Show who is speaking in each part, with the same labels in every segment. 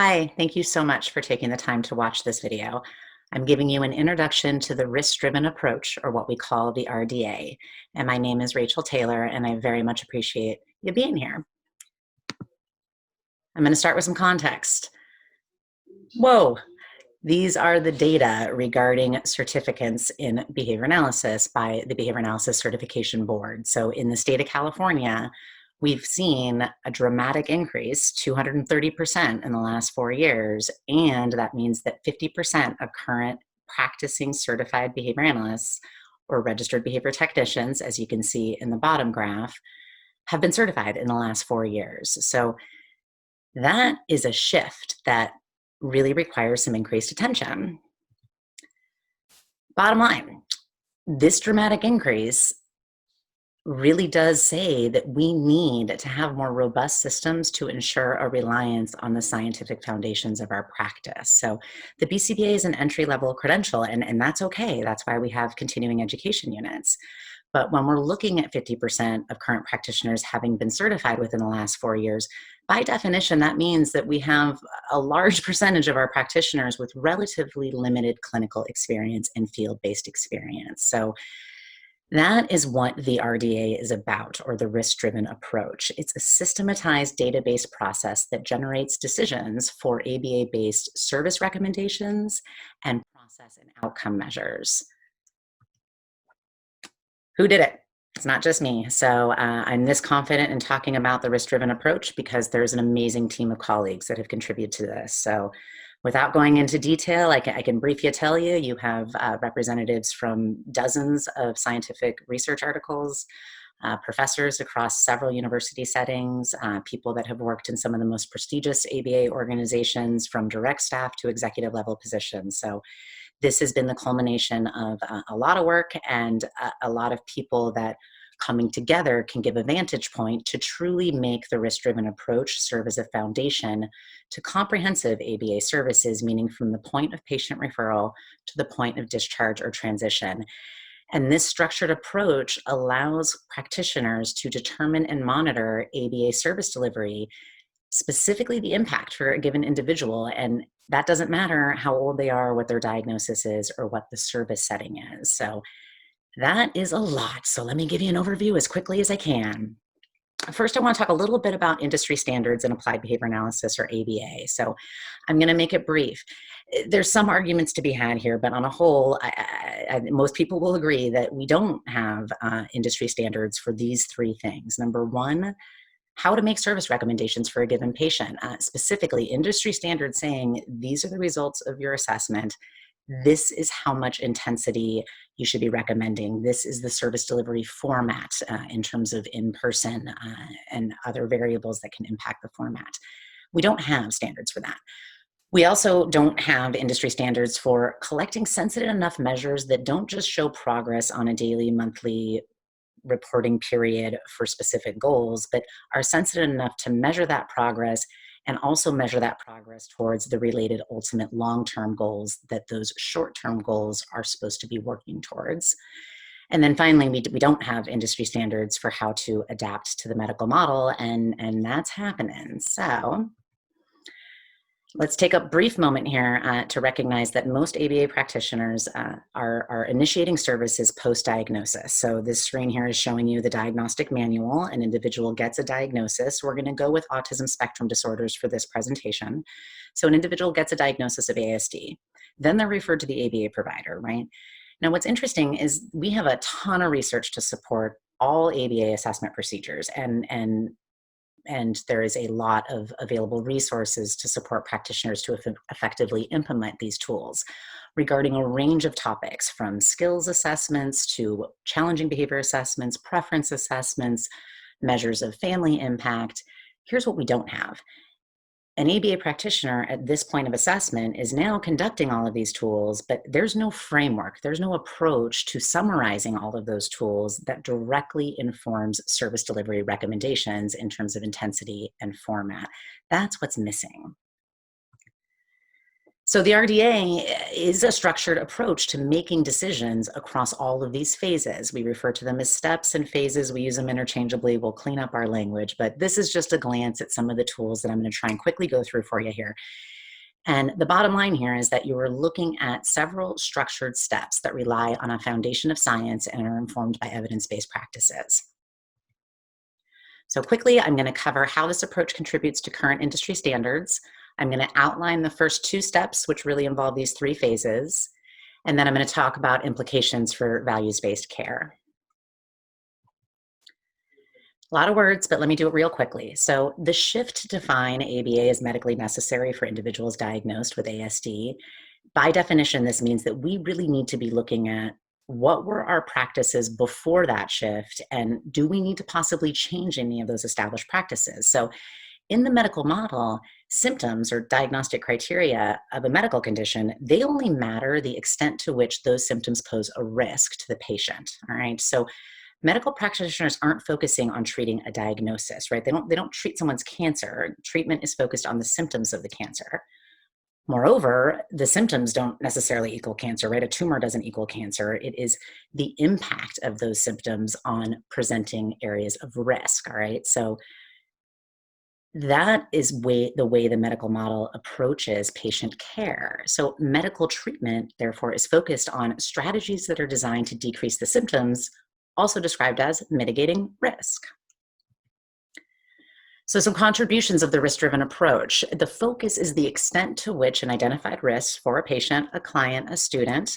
Speaker 1: Hi, thank you so much for taking the time to watch this video. I'm giving you an introduction to the risk-driven approach, or what we call the RDA. And my name is Rachel Taylor, and I very much appreciate you being here. I'm going to start with some context. Whoa, these are the data regarding certificates in behavior analysis by the Behavior Analysis Certification Board. So in the state of California, we've seen a dramatic increase, 230% in the last 4 years, and that means that 50% of current practicing certified behavior analysts or registered behavior technicians, as you can see in the bottom graph, have been certified in the last 4 years. So that is a shift that really requires some increased attention. Bottom line, this dramatic increase really does say that we need to have more robust systems to ensure a reliance on the scientific foundations of our practice. So the BCBA is an entry-level credential, and that's okay. That's why we have continuing education units. But when we're looking at 50% of current practitioners having been certified within the last 4 years, by definition, that means that we have a large percentage of our practitioners with relatively limited clinical experience and field-based experience. So that is what the RDA is about, or the risk-driven approach. It's a systematized database process that generates decisions for ABA-based service recommendations and process and outcome measures. Who did it? It's not just me. So I'm this confident in talking about the risk-driven approach because there's an amazing team of colleagues that have contributed to this. So without going into detail, I can briefly tell you, you have representatives from dozens of scientific research articles, professors across several university settings, people that have worked in some of the most prestigious ABA organizations, from direct staff to executive level positions. So this has been the culmination of a lot of work and a lot of people that coming together can give a vantage point to truly make the risk-driven approach serve as a foundation to comprehensive ABA services, meaning from the point of patient referral to the point of discharge or transition. And this structured approach allows practitioners to determine and monitor ABA service delivery, specifically the impact for a given individual. And that doesn't matter how old they are, what their diagnosis is, or what the service setting is. So that is a lot. So let me give you an overview as quickly as I can. First, I want to talk a little bit about industry standards in applied behavior analysis, or ABA. So I'm going to make it brief. There's some arguments to be had here, but on a whole, most people will agree that we don't have industry standards for these three things. Number one, how to make service recommendations for a given patient, specifically industry standards saying these are the results of your assessment. This is how much intensity you should be recommending. This is the service delivery format in terms of in-person and other variables that can impact the format. We don't have standards for that. We also don't have industry standards for collecting sensitive enough measures that don't just show progress on a daily, monthly reporting period for specific goals, but are sensitive enough to measure that progress and also measure that progress towards the related ultimate long-term goals that those short-term goals are supposed to be working towards. And then finally, we don't have industry standards for how to adapt to the medical model, and that's happening. So let's take a brief moment here to recognize that most ABA practitioners are initiating services post-diagnosis. So this screen here is showing you the diagnostic manual. An individual gets a diagnosis. We're going to go with autism spectrum disorders for this presentation. So an individual gets a diagnosis of ASD. Then they're referred to the ABA provider, right? Now, what's interesting is we have a ton of research to support all ABA assessment procedures, and there is a lot of available resources to support practitioners to effectively implement these tools regarding a range of topics, from skills assessments to challenging behavior assessments, preference assessments, measures of family impact. Here's what we don't have. An ABA practitioner at this point of assessment is now conducting all of these tools, but there's no framework, there's no approach to summarizing all of those tools that directly informs service delivery recommendations in terms of intensity and format. That's what's missing. So the RDA is a structured approach to making decisions across all of these phases. We refer to them as steps and phases. We use them interchangeably. We'll clean up our language, but this is just a glance at some of the tools that I'm going to try and quickly go through for you here. And the bottom line here is that you are looking at several structured steps that rely on a foundation of science and are informed by evidence-based practices. So quickly, I'm going to cover how this approach contributes to current industry standards. I'm going to outline the first two steps, which really involve these three phases. And then I'm going to talk about implications for values-based care. A lot of words, but let me do it real quickly. So the shift to define ABA as medically necessary for individuals diagnosed with ASD, by definition, this means that we really need to be looking at what were our practices before that shift, and do we need to possibly change any of those established practices? So in the medical model, symptoms or diagnostic criteria of a medical condition, they only matter the extent to which those symptoms pose a risk to the patient, all right? So medical practitioners aren't focusing on treating a diagnosis, right? They don't treat someone's cancer. Treatment is focused on the symptoms of the cancer. Moreover, the symptoms don't necessarily equal cancer, right? A tumor doesn't equal cancer. It is the impact of those symptoms on presenting areas of risk, all right? So that is the way the medical model approaches patient care. So medical treatment, therefore, is focused on strategies that are designed to decrease the symptoms, also described as mitigating risk. So some contributions of the risk-driven approach. The focus is the extent to which an identified risk for a patient, a client, a student,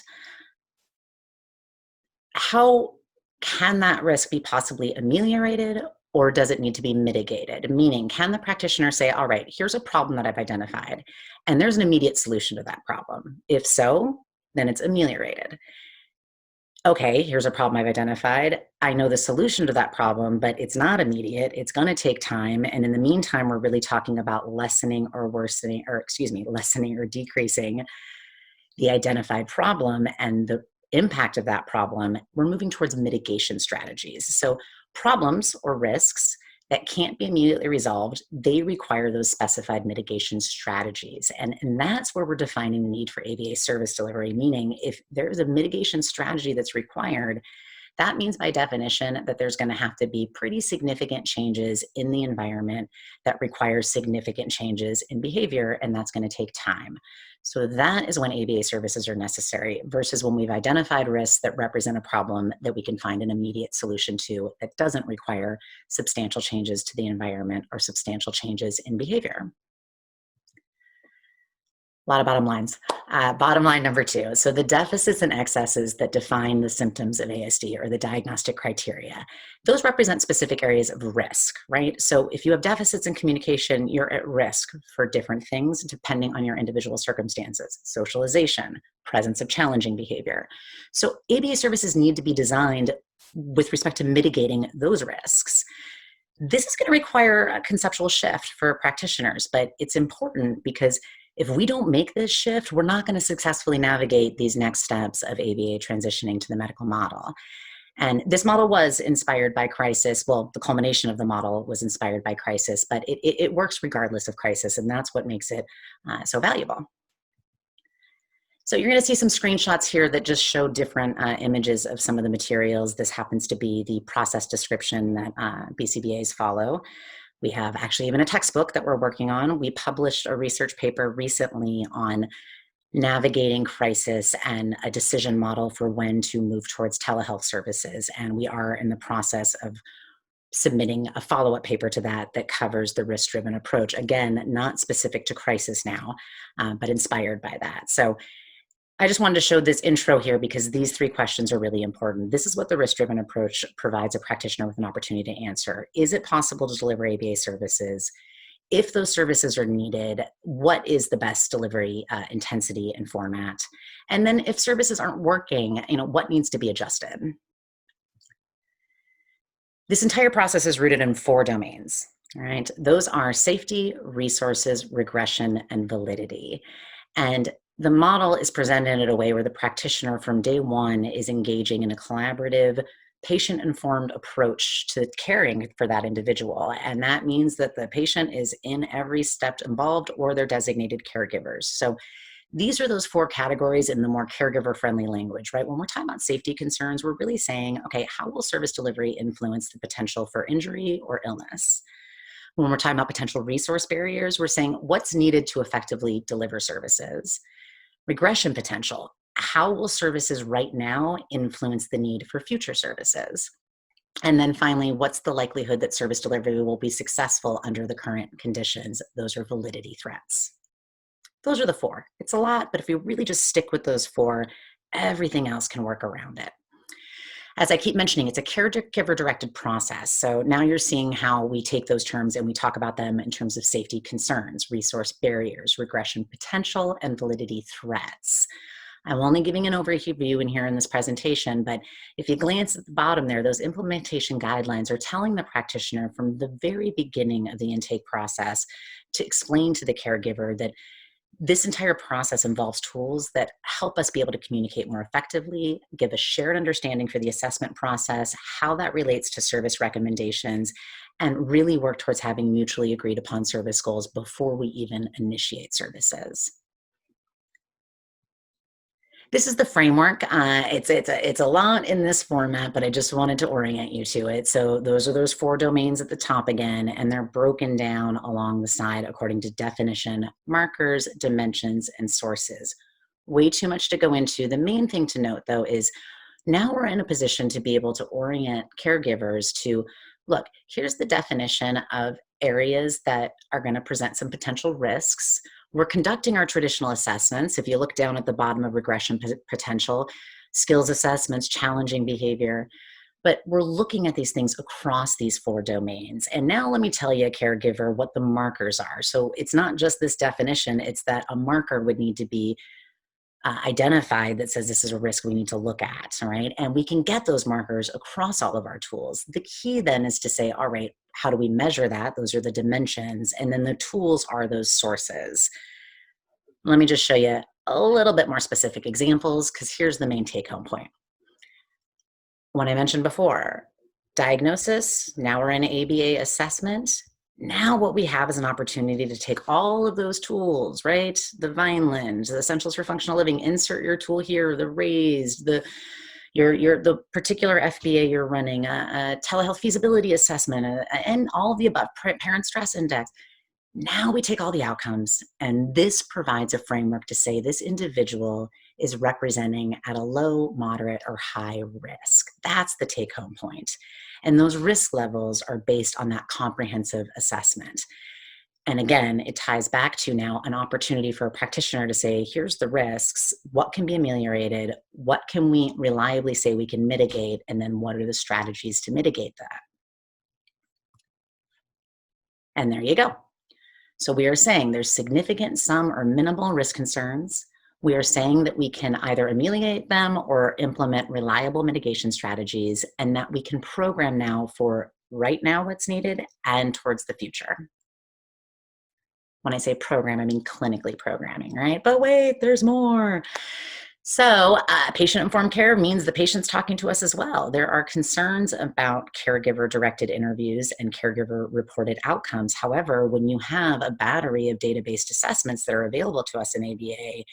Speaker 1: how can that risk be possibly ameliorated, or does it need to be mitigated? Meaning, can the practitioner say, all right, here's a problem that I've identified, and there's an immediate solution to that problem? If so, then it's ameliorated. Okay, here's a problem I've identified. I know the solution to that problem, but it's not immediate. It's going to take time. And in the meantime, we're really talking about lessening or decreasing the identified problem and the impact of that problem. We're moving towards mitigation strategies. So problems or risks that can't be immediately resolved, they require those specified mitigation strategies. And that's where we're defining the need for ABA service delivery, meaning if there's a mitigation strategy that's required, that means by definition that there's going to have to be pretty significant changes in the environment that require significant changes in behavior, and that's going to take time. So that is when ABA services are necessary versus when we've identified risks that represent a problem that we can find an immediate solution to that doesn't require substantial changes to the environment or substantial changes in behavior. A lot of bottom lines. Bottom line number two. So the deficits and excesses that define the symptoms of ASD or the diagnostic criteria, those represent specific areas of risk, right? So if you have deficits in communication, you're at risk for different things depending on your individual circumstances, socialization, presence of challenging behavior. So ABA services need to be designed with respect to mitigating those risks. This is going to require a conceptual shift for practitioners, but it's important because if we don't make this shift, we're not going to successfully navigate these next steps of ABA transitioning to the medical model. And this model was inspired by crisis. Well, the culmination of the model was inspired by crisis, but it works regardless of crisis, and that's what makes it so valuable. So you're going to see some screenshots here that just show different images of some of the materials. This happens to be the process description that BCBAs follow. We have actually even a textbook that we're working on. We published a research paper recently on navigating crisis and a decision model for when to move towards telehealth services. And we are in the process of submitting a follow-up paper to that covers the risk-driven approach. Again, not specific to crisis now, but inspired by that. So I just wanted to show this intro here because these three questions are really important. This is what the risk-driven approach provides a practitioner with an opportunity to answer. Is it possible to deliver ABA services? If those services are needed, what is the best delivery intensity and format? And then if services aren't working, what needs to be adjusted? This entire process is rooted in 4 domains, all right? Those are safety, resources, regression, and validity. And the model is presented in a way where the practitioner from day one is engaging in a collaborative, patient-informed approach to caring for that individual. And that means that the patient is in every step involved or their designated caregivers. So These are those 4 categories in the more caregiver-friendly language, right? When we're talking about safety concerns, we're really saying, okay, how will service delivery influence the potential for injury or illness? When we're talking about potential resource barriers, we're saying what's needed to effectively deliver services. Regression potential, how will services right now influence the need for future services? And then finally, what's the likelihood that service delivery will be successful under the current conditions? Those are validity threats. Those are the 4. It's a lot, but if we really just stick with those 4, everything else can work around it. As I keep mentioning, it's a caregiver-directed process. So now you're seeing how we take those terms and we talk about them in terms of safety concerns, resource barriers, regression potential, and validity threats. I'm only giving an overview in here in this presentation, but if you glance at the bottom there, those implementation guidelines are telling the practitioner from the very beginning of the intake process to explain to the caregiver that this entire process involves tools that help us be able to communicate more effectively, give a shared understanding for the assessment process, how that relates to service recommendations, and really work towards having mutually agreed upon service goals before we even initiate services. This is the framework. It's a lot in this format, but I just wanted to orient you to it. So those are those 4 domains at the top again, and they're broken down along the side according to definition, markers, dimensions, and sources. Way too much to go into. The main thing to note, though, is now we're in a position to be able to orient caregivers to, look, here's the definition of areas that are going to present some potential risks. We're conducting our traditional assessments. If you look down at the bottom of regression potential, skills assessments, challenging behavior, but we're looking at these things across these 4 domains. And now let me tell you, caregiver, what the markers are. So it's not just this definition, it's that a marker would need to be identified that says this is a risk we need to look at, all right? And we can get those markers across all of our tools. The key then is to say, all right, how do we measure that? Those are the dimensions. And then the tools are those sources. Let me just show you a little bit more specific examples, because here's the main take-home point. When I mentioned before, diagnosis, now we're in ABA assessment. Now what we have is an opportunity to take all of those tools, right? The Vineland, the Essentials for Functional Living, insert your tool here, the raised, the particular FBA you're running, a telehealth feasibility assessment, and all of the above, parent stress index. Now we take all the outcomes, and this provides a framework to say this individual is representing at a low, moderate, or high risk. That's the take-home point. And those risk levels are based on that comprehensive assessment. And again, it ties back to now an opportunity for a practitioner to say, here's the risks, what can be ameliorated, what can we reliably say we can mitigate, and then what are the strategies to mitigate that? And there you go. So we are saying there's significant, some, or minimal risk concerns. We are saying that we can either ameliorate them or implement reliable mitigation strategies, and that we can program now for right now what's needed and towards the future. When I say program, I mean clinically programming, right? But wait, there's more. So patient-informed care means the patient's talking to us as well. There are concerns about caregiver-directed interviews and caregiver-reported outcomes. However, when you have a battery of data-based assessments that are available to us in ABA,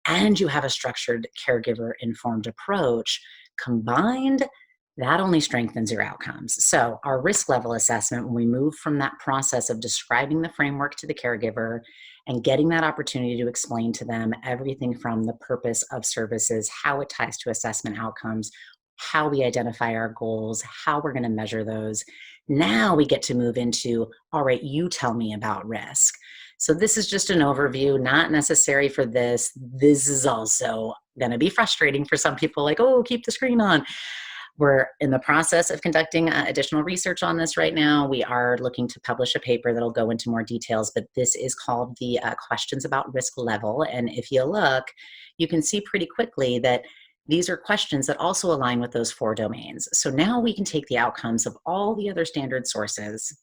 Speaker 1: and you have a structured caregiver-informed approach, combined, that only strengthens your outcomes. So our risk level assessment, when we move from that process of describing the framework to the caregiver and getting that opportunity to explain to them everything from the purpose of services, how it ties to assessment outcomes, how we identify our goals, how we're going to measure those. Now we get to move into, all right, you tell me about risk. So this is just an overview, not necessary for this. This is also going to be frustrating for some people, like, oh, keep the screen on. We're in the process of conducting additional research on this right now. We are looking to publish a paper that'll go into more details, but this is called the questions about risk level. And if you look, you can see pretty quickly that these are questions that also align with those 4 domains. So now we can take the outcomes of all the other standard sources.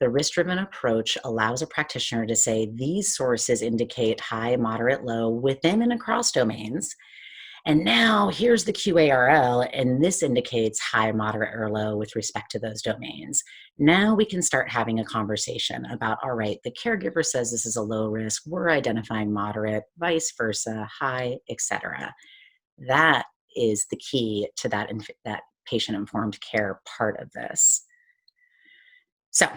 Speaker 1: The risk-driven approach allows a practitioner to say these sources indicate high, moderate, low within and across domains. And now here's the QARL, and this indicates high, moderate, or low with respect to those domains. Now we can start having a conversation about, all right, the caregiver says this is a low risk, we're identifying moderate, vice versa, high, etc. That is the key to that patient-informed care part of this. So,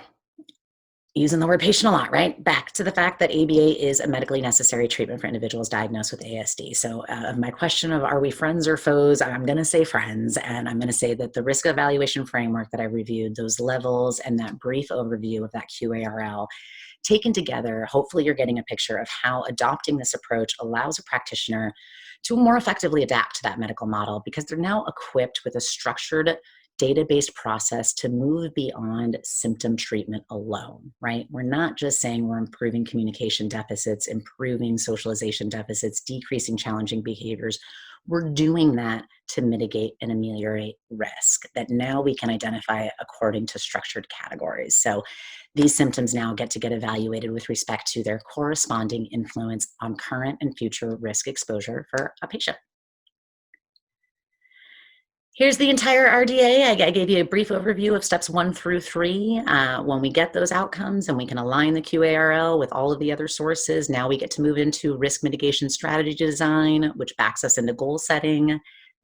Speaker 1: using the word patient a lot, right? Back to the fact that ABA is a medically necessary treatment for individuals diagnosed with ASD. So my question of are we friends or foes, I'm going to say friends. And I'm going to say that the risk evaluation framework that I reviewed, those levels and that brief overview of that QARL, taken together, hopefully you're getting a picture of how adopting this approach allows a practitioner to more effectively adapt to that medical model because they're now equipped with a structured data-based process to move beyond symptom treatment alone, right? We're not just saying we're improving communication deficits, improving socialization deficits, decreasing challenging behaviors. We're doing that to mitigate and ameliorate risk that now we can identify according to structured categories. So these symptoms now get evaluated with respect to their corresponding influence on current and future risk exposure for a patient. Here's the entire RDA. I gave you a brief overview of steps 1 through 3. When we get those outcomes and we can align the QARL with all of the other sources, now we get to move into risk mitigation strategy design, which backs us into goal setting.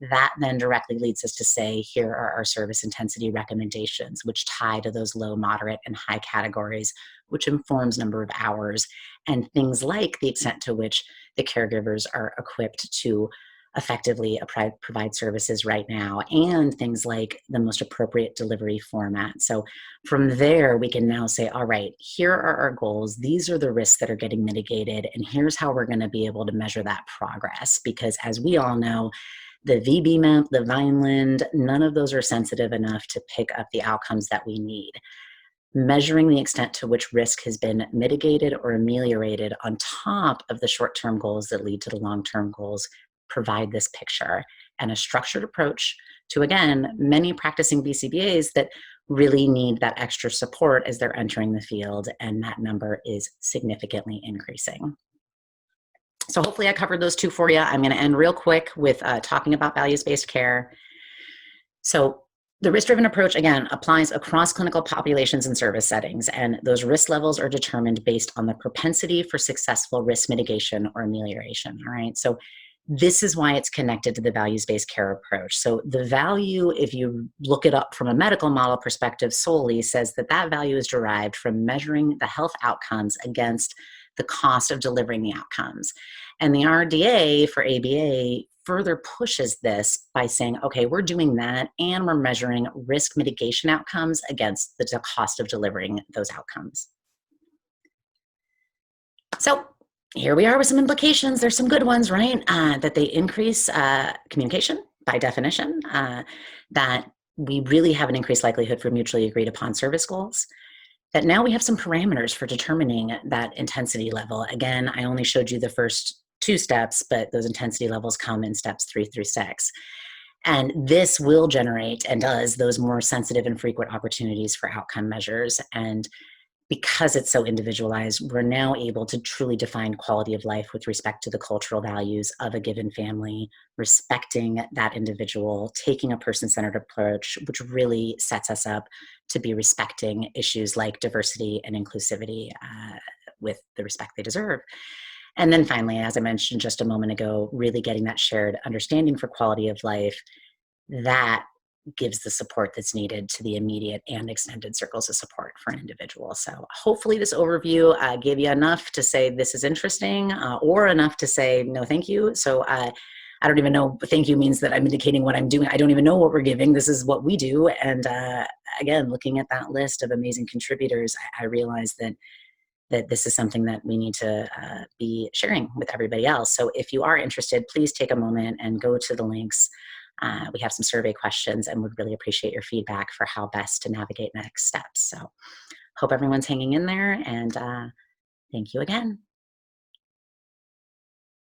Speaker 1: That then directly leads us to say, here are our service intensity recommendations, which tie to those low, moderate, and high categories, which informs number of hours and things like the extent to which the caregivers are equipped to effectively provide services right now, and things like the most appropriate delivery format. So from there, we can now say, all right, here are our goals. These are the risks that are getting mitigated, and here's how we're going to be able to measure that progress. Because as we all know, the VB-MAP, the Vineland, none of those are sensitive enough to pick up the outcomes that we need. Measuring the extent to which risk has been mitigated or ameliorated on top of the short-term goals that lead to the long-term goals provide this picture and a structured approach to, again, many practicing BCBAs that really need that extra support as they're entering the field, and that number is significantly increasing. So hopefully I covered those two for you. I'm going to end real quick with talking about values-based care. So the risk-driven approach, again, applies across clinical populations and service settings, and those risk levels are determined based on the propensity for successful risk mitigation or amelioration, all right? So this is why it's connected to the values-based care approach. So the value, if you look it up from a medical model perspective solely, says that that value is derived from measuring the health outcomes against the cost of delivering the outcomes. And the RDA for ABA further pushes this by saying, okay, we're doing that and we're measuring risk mitigation outcomes against the cost of delivering those outcomes. So here we are with some implications. There's some good ones, right? That they increase communication by definition, that we really have an increased likelihood for mutually agreed upon service goals, that now we have some parameters for determining that intensity level. Again, I only showed you the first 2 steps, but those intensity levels come in steps 3 through 6. And this will generate, and does, those more sensitive and frequent opportunities for outcome measures. And because it's so individualized, we're now able to truly define quality of life with respect to the cultural values of a given family, respecting that individual, taking a person-centered approach, which really sets us up to be respecting issues like diversity and inclusivity with the respect they deserve. And then finally, as I mentioned just a moment ago, really getting that shared understanding for quality of life, that gives the support that's needed to the immediate and extended circles of support for an individual. So hopefully this overview gave you enough to say this is interesting, or enough to say no thank you. So I don't even know, thank you means that I'm indicating what I'm doing. I don't even know what we're giving. This is what we do. And again, looking at that list of amazing contributors, I realized that this is something that we need to be sharing with everybody else. So if you are interested, please take a moment and go to the links. We have some survey questions and would really appreciate your feedback for how best to navigate next steps. So hope everyone's hanging in there, and thank you again.